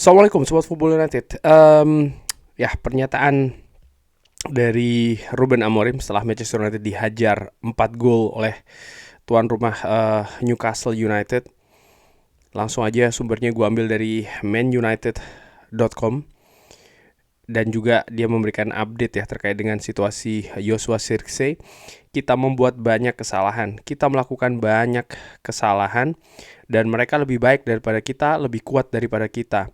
Assalamualaikum Sobat Football United. Pernyataan dari Ruben Amorim setelah Manchester United dihajar 4 gol oleh tuan rumah Newcastle United. Langsung aja sumbernya gue ambil dari manunited.com. Dan juga dia memberikan update ya terkait dengan situasi Joshua Zirkzee. Kita membuat banyak kesalahan, kita melakukan banyak kesalahan, dan mereka lebih baik daripada kita, lebih kuat daripada kita.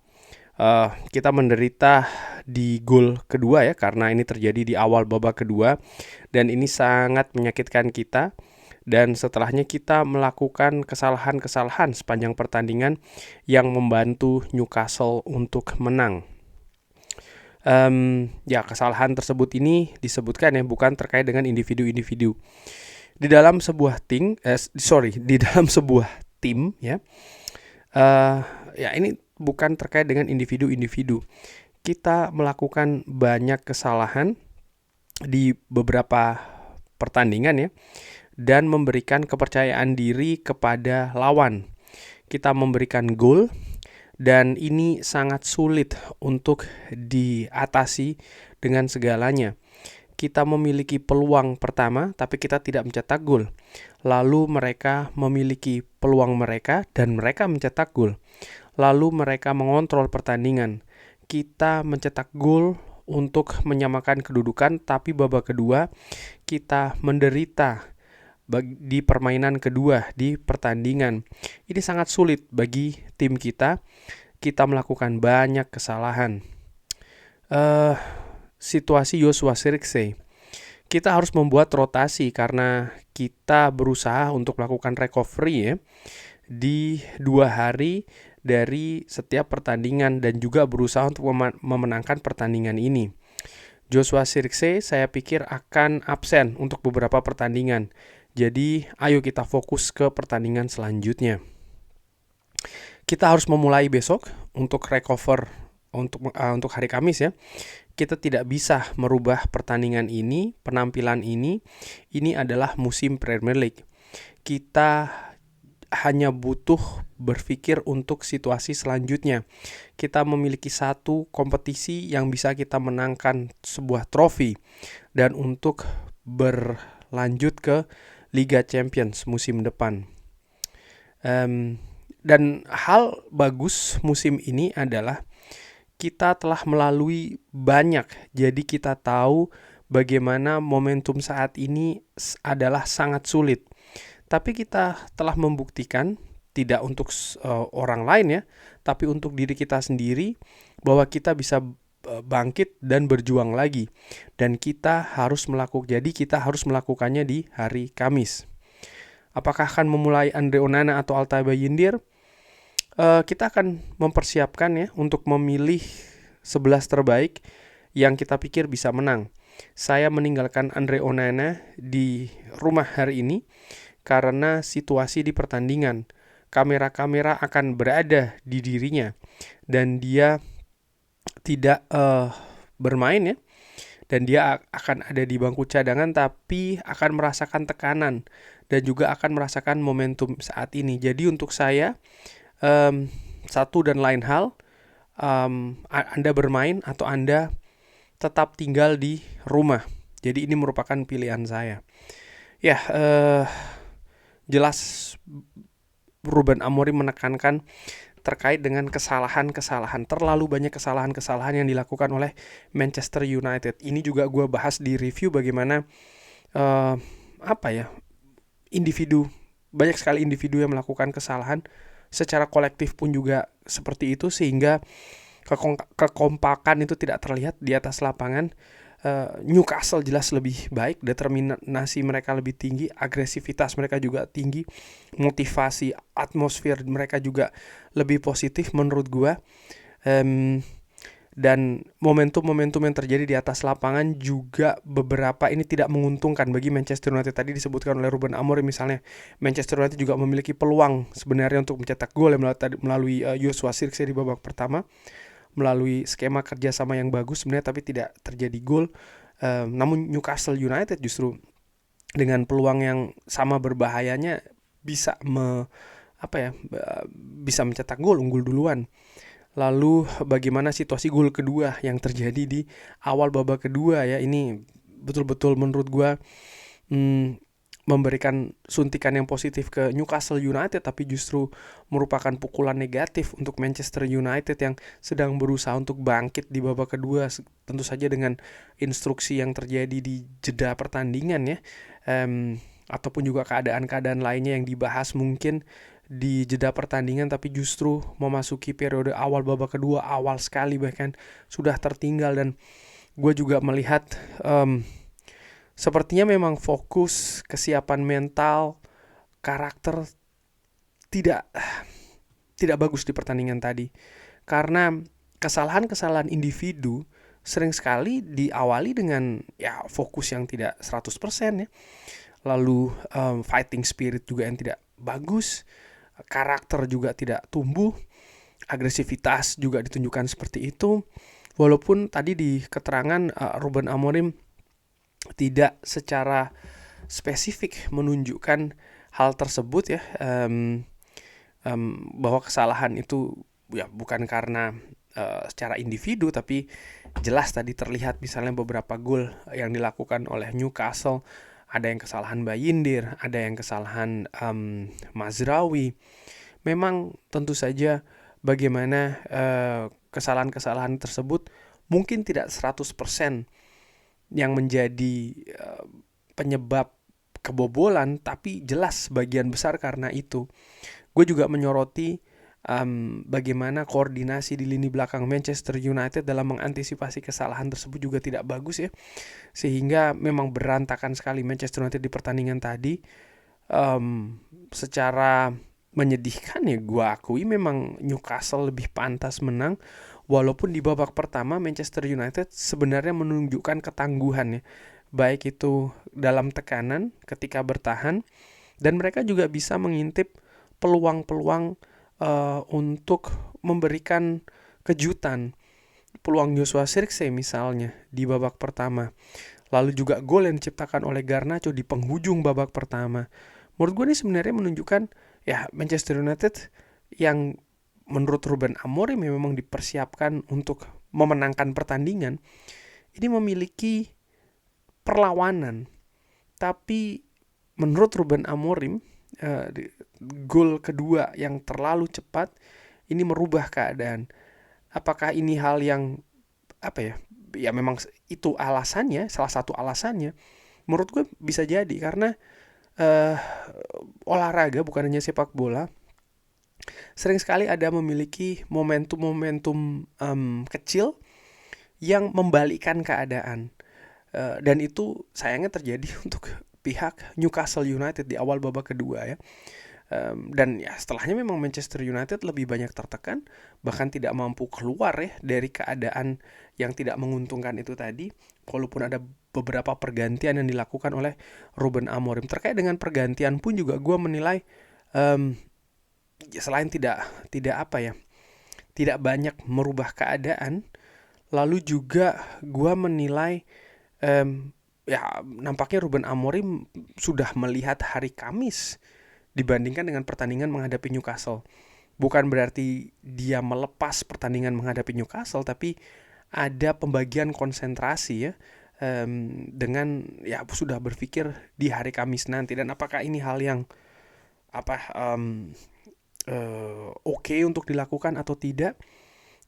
Kita menderita di gol kedua ya, karena ini terjadi di awal babak kedua, dan ini sangat menyakitkan kita. Dan setelahnya kita melakukan kesalahan-kesalahan sepanjang pertandingan yang membantu Newcastle untuk menang. Kesalahan tersebut ini disebutkan ya bukan terkait dengan individu-individu. Di dalam sebuah tim ya. Ini bukan terkait dengan individu-individu. Kita melakukan banyak kesalahan di beberapa pertandingan ya, dan memberikan kepercayaan diri kepada lawan. Kita memberikan gol, dan ini sangat sulit untuk diatasi dengan segalanya. Kita memiliki peluang pertama, tapi kita tidak mencetak gol. Lalu mereka memiliki peluang mereka, dan mereka mencetak gol. Lalu mereka mengontrol pertandingan. Kita mencetak gol untuk menyamakan kedudukan, tapi babak kedua kita menderita di permainan kedua di pertandingan. Ini sangat sulit bagi tim kita. Kita melakukan banyak kesalahan. Situasi Joshua Zirkzee. Kita harus membuat rotasi karena kita berusaha untuk melakukan recovery ya, di 2 hari dari setiap pertandingan, dan juga berusaha untuk memenangkan pertandingan ini. Joshua Zirkzee saya pikir akan absen untuk beberapa pertandingan. Jadi ayo kita fokus ke pertandingan selanjutnya. Kita harus memulai besok untuk recover untuk hari Kamis ya. Kita tidak bisa merubah pertandingan ini, penampilan ini. Ini adalah musim Premier League. Kita hanya butuh berpikir untuk situasi selanjutnya. Kita memiliki satu kompetisi yang bisa kita menangkan sebuah trofi, dan untuk berlanjut ke Liga Champions musim depan. Dan hal bagus musim ini adalah kita telah melalui banyak, jadi kita tahu bagaimana momentum saat ini adalah sangat sulit. Tapi kita telah membuktikan, tidak untuk orang lain ya, tapi untuk diri kita sendiri, bahwa kita bisa bangkit dan berjuang lagi. Dan kita harus melakukannya di hari Kamis. Apakah akan memulai Andre Onana atau Altay Bayindir? Kita akan mempersiapkan ya untuk memilih 11 terbaik yang kita pikir bisa menang. Saya meninggalkan Andre Onana di rumah hari ini karena situasi di pertandingan. Kamera-kamera akan berada di dirinya, dan dia tidak bermain ya. Dan dia akan ada di bangku cadangan, tapi akan merasakan tekanan dan juga akan merasakan momentum saat ini. Jadi untuk saya, satu dan lain hal, Anda bermain atau Anda tetap tinggal di rumah. Jadi ini merupakan pilihan saya. Jelas Ruben Amorim menekankan terkait dengan kesalahan-kesalahan. Terlalu banyak kesalahan-kesalahan yang dilakukan oleh Manchester United. Ini juga gue bahas di review bagaimana banyak sekali individu yang melakukan kesalahan. Secara kolektif pun juga seperti itu, sehingga kekompakan itu tidak terlihat di atas lapangan. Newcastle jelas lebih baik, determinasi mereka lebih tinggi, agresivitas mereka juga tinggi, motivasi, atmosfer mereka juga lebih positif menurut gua. Dan momentum-momentum yang terjadi di atas lapangan juga beberapa ini tidak menguntungkan bagi Manchester United. Tadi disebutkan oleh Ruben Amorim misalnya, Manchester United juga memiliki peluang sebenarnya untuk mencetak gol melalui Joshua Zirkzee di babak pertama, melalui skema kerjasama yang bagus sebenarnya, tapi tidak terjadi gol. Namun Newcastle United justru dengan peluang yang sama berbahayanya bisa mencetak gol, unggul duluan. Lalu bagaimana situasi gol kedua yang terjadi di awal babak kedua ya. Ini betul-betul menurut gua memberikan suntikan yang positif ke Newcastle United, tapi justru merupakan pukulan negatif untuk Manchester United yang sedang berusaha untuk bangkit di babak kedua, tentu saja dengan instruksi yang terjadi di jeda pertandingan ya, ataupun juga keadaan-keadaan lainnya yang dibahas mungkin di jeda pertandingan, tapi justru memasuki periode awal babak kedua, awal sekali bahkan sudah tertinggal. Dan gue juga melihat sepertinya memang fokus, kesiapan mental, karakter tidak tidak bagus di pertandingan tadi. Karena kesalahan-kesalahan individu sering sekali diawali dengan ya fokus yang tidak 100% ya. Lalu fighting spirit juga yang tidak bagus, karakter juga tidak tumbuh, agresivitas juga ditunjukkan seperti itu. Walaupun tadi di keterangan Ruben Amorim tidak secara spesifik menunjukkan hal tersebut ya, bahwa kesalahan itu ya bukan karena secara individu, tapi jelas tadi terlihat misalnya beberapa gol yang dilakukan oleh Newcastle, ada yang kesalahan Bayindir, ada yang kesalahan Mazraoui. Memang tentu saja bagaimana kesalahan-kesalahan tersebut mungkin tidak 100% yang menjadi penyebab kebobolan, tapi jelas sebagian besar karena itu. Gue juga menyoroti bagaimana koordinasi di lini belakang Manchester United dalam mengantisipasi kesalahan tersebut juga tidak bagus ya, sehingga memang berantakan sekali Manchester United di pertandingan tadi. Secara menyedihkan ya, gue akui memang Newcastle lebih pantas menang, walaupun di babak pertama Manchester United sebenarnya menunjukkan ketangguhan ya, baik itu dalam tekanan ketika bertahan, dan mereka juga bisa mengintip peluang-peluang untuk memberikan kejutan. Peluang Joshua Zirkzee misalnya di babak pertama. Lalu juga gol yang diciptakan oleh Garnacho di penghujung babak pertama. Menurut gue ini sebenarnya menunjukkan ya Manchester United yang menurut Ruben Amorim memang dipersiapkan untuk memenangkan pertandingan, ini memiliki perlawanan. Tapi menurut Ruben Amorim, gol kedua yang terlalu cepat ini merubah keadaan. Apakah ini hal yang apa ya? Ya memang itu alasannya, salah satu alasannya. Menurut gue bisa jadi karena olahraga bukan hanya sepak bola, sering sekali ada memiliki momentum-momentum kecil yang membalikkan keadaan. Dan itu sayangnya terjadi untuk pihak Newcastle United di awal babak kedua ya. Dan ya setelahnya memang Manchester United lebih banyak tertekan, bahkan tidak mampu keluar ya dari keadaan yang tidak menguntungkan itu tadi, walaupun ada beberapa pergantian yang dilakukan oleh Ruben Amorim. Terkait dengan pergantian pun juga gue menilai selain tidak banyak merubah keadaan, lalu juga gue menilai ya nampaknya Ruben Amorim sudah melihat hari Kamis dibandingkan dengan pertandingan menghadapi Newcastle. Bukan berarti dia melepas pertandingan menghadapi Newcastle, tapi ada pembagian konsentrasi ya, dengan ya sudah berpikir di hari Kamis nanti. Dan apakah ini hal yang oke untuk dilakukan atau tidak?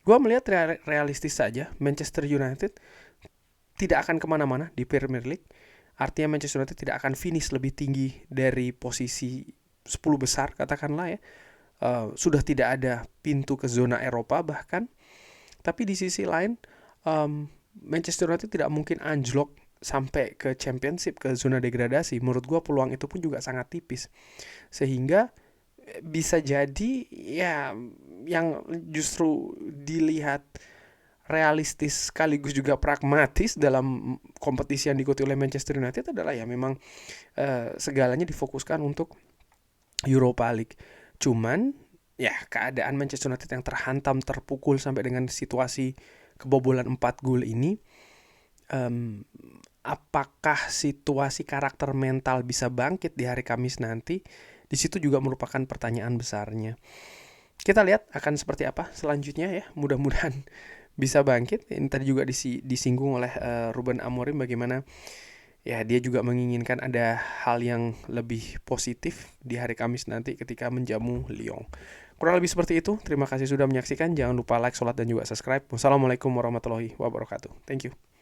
Gue melihat realistis saja. Manchester United tidak akan kemana-mana di Premier League. Artinya Manchester United tidak akan finish lebih tinggi dari posisi 10 besar katakanlah ya. Sudah tidak ada pintu ke zona Eropa bahkan. Tapi di sisi lain Manchester United tidak mungkin anjlok sampai ke Championship, ke zona degradasi. Menurut gue peluang itu pun juga sangat tipis. Sehingga bisa jadi ya yang justru dilihat realistis sekaligus juga pragmatis dalam kompetisi yang diikuti oleh Manchester United adalah ya memang segalanya difokuskan untuk Europa League. Cuman ya keadaan Manchester United yang terhantam, terpukul sampai dengan situasi kebobolan 4 gol ini, apakah situasi karakter mental bisa bangkit di hari Kamis nanti? Di situ juga merupakan pertanyaan besarnya. Kita lihat akan seperti apa selanjutnya ya. Mudah-mudahan bisa bangkit. Ini tadi juga disinggung oleh Ruben Amorim bagaimana ya dia juga menginginkan ada hal yang lebih positif di hari Kamis nanti ketika menjamu Lyon. Kurang lebih seperti itu. Terima kasih sudah menyaksikan. Jangan lupa like, share, dan juga subscribe. Wassalamualaikum warahmatullahi wabarakatuh. Thank you.